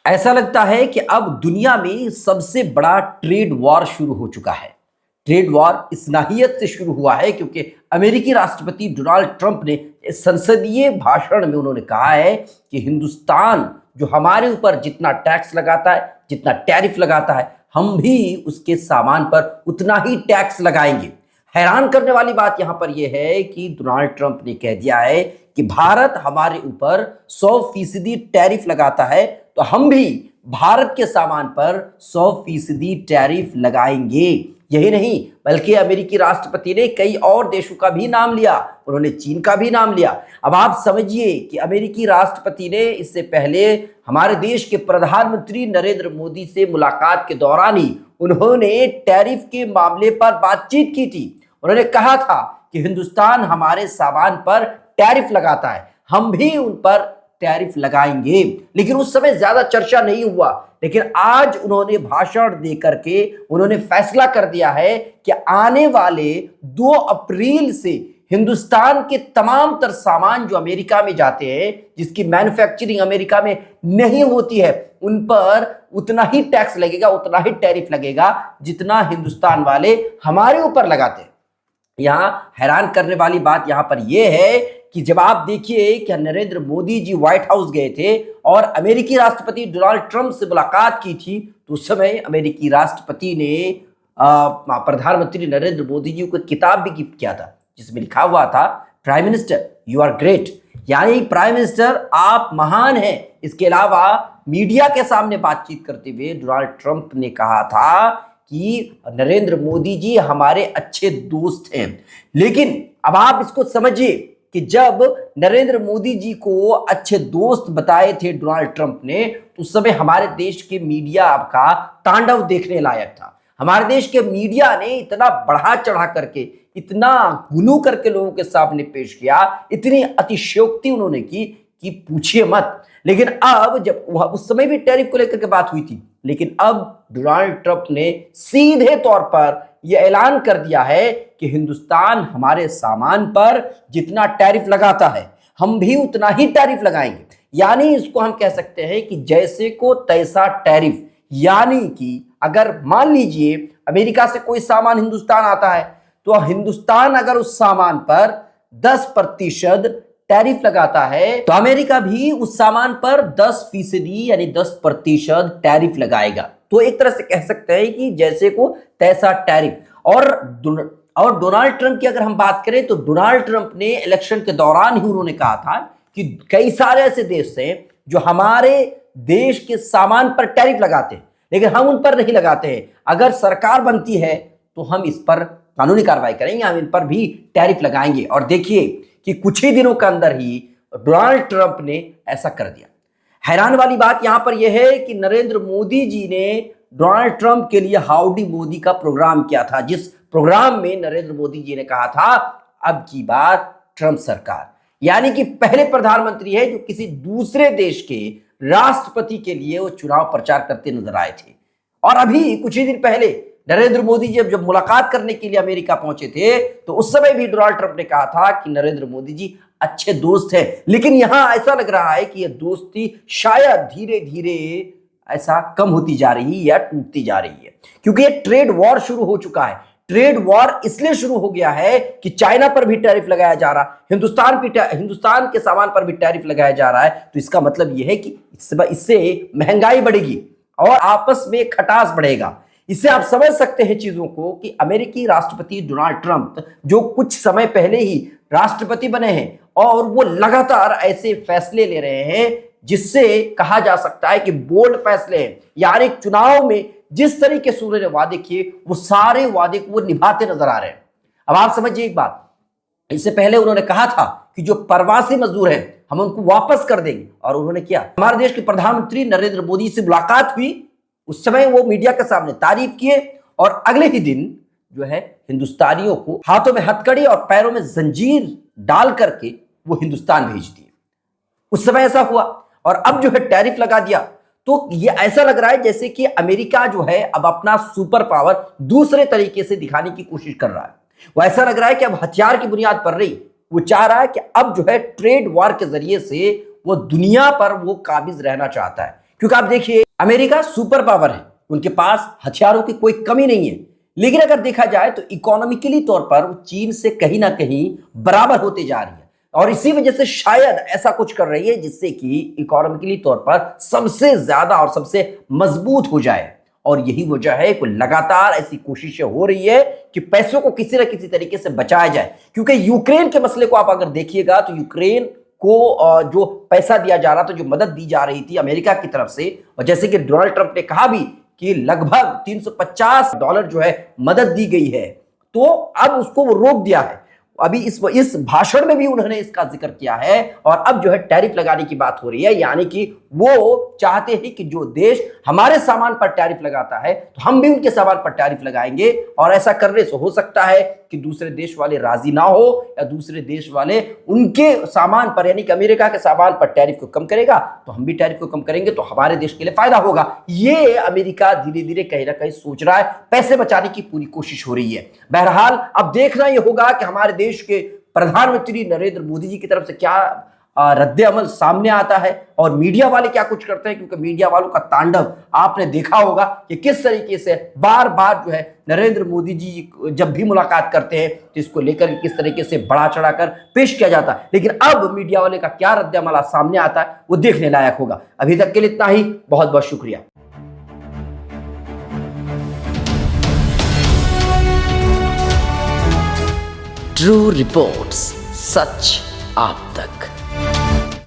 ऐसा लगता है कि अब दुनिया में सबसे बड़ा ट्रेड वॉर शुरू हो चुका है। ट्रेड वॉर इस नाहियत से शुरू हुआ है क्योंकि अमेरिकी राष्ट्रपति डोनाल्ड ट्रंप ने संसदीय भाषण में उन्होंने कहा है कि हिंदुस्तान जो हमारे ऊपर जितना टैक्स लगाता है, जितना टैरिफ लगाता है, हम भी उसके सामान पर उतना ही टैक्स लगाएंगे। हैरान करने वाली बात यहां पर यह है कि डोनाल्ड ट्रंप ने कह दिया है कि भारत हमारे ऊपर 100% टैरिफ लगाता है तो हम भी भारत के सामान पर 100% टैरिफ लगाएंगे। यही नहीं बल्कि अमेरिकी राष्ट्रपति ने कई और देशों का भी नाम लिया, उन्होंने चीन का भी नाम लिया। अब आप समझिए कि अमेरिकी राष्ट्रपति ने इससे पहले हमारे देश के प्रधानमंत्री नरेंद्र मोदी से मुलाकात के दौरान ही उन्होंने टैरिफ के मामले पर बातचीत की थी। उन्होंने कहा था कि हिंदुस्तान हमारे सामान पर टैरिफ लगाता है, हम भी उन पर टैरिफ लगाएंगे। लेकिन उस समय ज्यादा चर्चा नहीं हुआ, लेकिन आज उन्होंने भाषण दे करके उन्होंने फैसला कर दिया है कि आने वाले 2 अप्रैल से हिंदुस्तान के तमाम तर सामान जो अमेरिका में जाते हैं, जिसकी मैन्युफैक्चरिंग अमेरिका में नहीं होती है, उन पर उतना ही टैक्स लगेगा, उतना ही टैरिफ लगेगा जितना हिंदुस्तान वाले हमारे ऊपर लगाते हैं। यहां हैरान करने वाली बात यहां पर यह है कि जब आप देखिए कि नरेंद्र मोदी जी व्हाइट हाउस गए थे और अमेरिकी राष्ट्रपति डोनाल्ड ट्रंप से मुलाकात की थी, तो उस समय अमेरिकी राष्ट्रपति ने प्रधानमंत्री नरेंद्र मोदी जी को किताब भी गिफ्ट किया था जिसमें लिखा हुआ था, prime minister you are great, यानी प्राइम मिनिस्टर आप महान हैं। इसके अलावा मीडिया के सामने बातचीत करते हुए डोनाल्ड ट्रंप ने कहा था कि नरेंद्र मोदी जी हमारे अच्छे दोस्त हैं। लेकिन अब आप इसको समझिए कि जब नरेंद्र मोदी जी को अच्छे दोस्त बताए थे डोनाल्ड ट्रंप ने, तो उस समय हमारे देश के मीडिया का तांडव देखने लायक था। हमारे देश के मीडिया ने इतना बढ़ा चढ़ा करके, इतना गुलू करके लोगों के सामने पेश किया, इतनी अतिशयोक्ति उन्होंने की कि पूछिए मत। लेकिन अब जब उस समय भी टैरिफ को लेकर के बात हुई थी, लेकिन अब डोनाल्ड ट्रंप ने सीधे तौर पर यह ऐलान कर दिया है कि हिंदुस्तान हमारे सामान पर जितना टैरिफ लगाता है, हम भी उतना ही टैरिफ लगाएंगे। यानी इसको हम कह सकते हैं कि जैसे को तैसा टैरिफ। यानी कि अगर मान लीजिए अमेरिका से कोई सामान हिंदुस्तान आता है, तो हिंदुस्तान अगर उस सामान पर 10% टैरिफ लगाता है, तो अमेरिका भी उस सामान पर 10% यानी 10% टैरिफ लगाएगा। तो एक तरह से कह सकते हैं कि जैसे को तैसा टैरिफ। और डोनाल्ड ट्रंप की अगर हम बात करें, तो डोनाल्ड ट्रंप ने इलेक्शन के दौरान ही उन्होंने कहा था कि कई सारे ऐसे देश हैं जो हमारे देश के सामान पर टैरिफ लगाते हैं, लेकिन हम उन पर नहीं लगाते हैं। अगर सरकार बनती है तो हम इस पर कानूनी कार्रवाई करेंगे, हम इन पर भी टैरिफ लगाएंगे। और देखिए कि कुछ ही दिनों के अंदर ही डोनाल्ड ट्रंप ने ऐसा कर दिया। हैरान वाली बात यहां पर यह है कि नरेंद्र मोदी जी ने डोनाल्ड ट्रंप के लिए हाउडी मोदी का प्रोग्राम किया था, जिस प्रोग्राम में नरेंद्र मोदी जी ने कहा था, अब की बात ट्रंप सरकार, यानी कि पहले प्रधानमंत्री है जो किसी दूसरे देश के राष्ट्रपति के लिए वो चुनाव प्रचार करते नजर आए थे। और अभी कुछ ही दिन पहले नरेंद्र मोदी जी जब मुलाकात करने के लिए अमेरिका पहुंचे थे, तो उस समय भी डोनाल्ड ट्रंप ने कहा था कि नरेंद्र मोदी जी अच्छे दोस्त हैं। लेकिन यहां ऐसा लग रहा है कि यह दोस्ती शायद धीरे धीरे ऐसा कम होती जा रही है या टूटती जा रही है, क्योंकि यह ट्रेड वॉर शुरू हो चुका है। ट्रेड वॉर इसलिए शुरू हो गया है कि चाइना पर भी टैरिफ लगाया जा रहा है, हिंदुस्तान के सामान पर भी टैरिफ लगाया जा रहा है। तो इसका मतलब यह है कि इससे महंगाई बढ़ेगी और आपस में खटास बढ़ेगा। इससे आप समझ सकते हैं चीजों को कि अमेरिकी राष्ट्रपति डोनाल्ड ट्रंप जो कुछ समय पहले ही राष्ट्रपति बने हैं और वो लगातार ऐसे फैसले ले रहे हैं जिससे कहा जा सकता है कि बोल्ड फैसले हैं। यानी चुनाव में जिस तरीके से उन्होंने वादे किए, वो सारे वादे को वो निभाते नजर आ रहे हैं। अब आप समझिए एक बात, इससे पहले उन्होंने कहा था कि जो प्रवासी मजदूर हैं हम उनको वापस कर देंगे, और उन्होंने किया। हमारे देश के प्रधानमंत्री नरेंद्र मोदी से मुलाकात हुई, उस समय वो मीडिया के सामने तारीफ किए और अगले ही दिन जो है हिंदुस्तानियों को हाथों में हथकड़ी और पैरों में जंजीर डाल करके वो हिंदुस्तान भेज दिए। उस समय ऐसा हुआ और अब जो है टैरिफ लगा दिया। तो ये ऐसा लग रहा है जैसे कि अमेरिका जो है अब अपना सुपर पावर दूसरे तरीके से दिखाने की कोशिश कर रहा है। वो ऐसा लग रहा है कि अब हथियार की बुनियाद पर नहीं, वो चाह रहा है कि अब जो है ट्रेड वॉर के जरिए से वो दुनिया पर वो काबिज रहना चाहता है, क्योंकि आप देखिए अमेरिका सुपर पावर है, उनके पास हथियारों की कोई कमी नहीं है, लेकिन अगर देखा जाए तो इकोनॉमिकली तौर पर वो चीन से कहीं ना कहीं बराबर होते जा रही है और इसी वजह से शायद ऐसा कुछ कर रही है जिससे कि इकोनॉमिकली तौर पर सबसे ज्यादा और सबसे मजबूत हो जाए। और यही वजह है कि लगातार ऐसी कोशिशें हो रही है कि पैसों को किसी न किसी तरीके से बचाया जाए, क्योंकि यूक्रेन के मसले को आप अगर देखिएगा तो यूक्रेन को जो पैसा दिया जा रहा था, जो मदद दी जा रही थी अमेरिका की तरफ से, और जैसे कि डोनाल्ड ट्रंप ने कहा भी कि लगभग $350 जो है मदद दी गई है, तो अब उसको वो रोक दिया है। अभी इस भाषण में भी उन्होंने इसका जिक्र किया है और अब जो है टैरिफ लगाने की बात हो रही है, यानी कि वो चाहते हैं कि जो देश हमारे सामान पर टैरिफ लगाता है तो हम भी उनके सामान पर टैरिफ लगाएंगे, और ऐसा करने से हो सकता है कि दूसरे देश वाले राजी ना हो या दूसरे देश वाले उनके सामान पर, यानी कि अमेरिका के सामान पर टैरिफ को कम करेगा तो हम भी टैरिफ को कम करेंगे, तो हमारे देश के लिए फायदा होगा। ये अमेरिका धीरे धीरे कहीं ना कहीं सोच रहा है, पैसे बचाने की पूरी कोशिश हो रही है। बहरहाल अब देखना यह होगा कि हमारे देश के प्रधानमंत्री नरेंद्र मोदी जी की तरफ से क्या रद्द अमल सामने आता है और मीडिया वाले क्या कुछ करते हैं, क्योंकि मीडिया वालों का तांडव आपने देखा होगा कि किस तरीके से बार बार जो है नरेंद्र मोदी जी जब भी मुलाकात करते हैं तो इसको लेकर किस तरीके से बढ़ा चढ़ाकर पेश किया जाता है। लेकिन अब मीडिया वाले का क्या रद्द अमल सामने आता है वो देखने लायक होगा। अभी तक के लिए इतना ही, बहुत बहुत शुक्रिया। ट्रू रिपोर्ट्स, सच आप तक।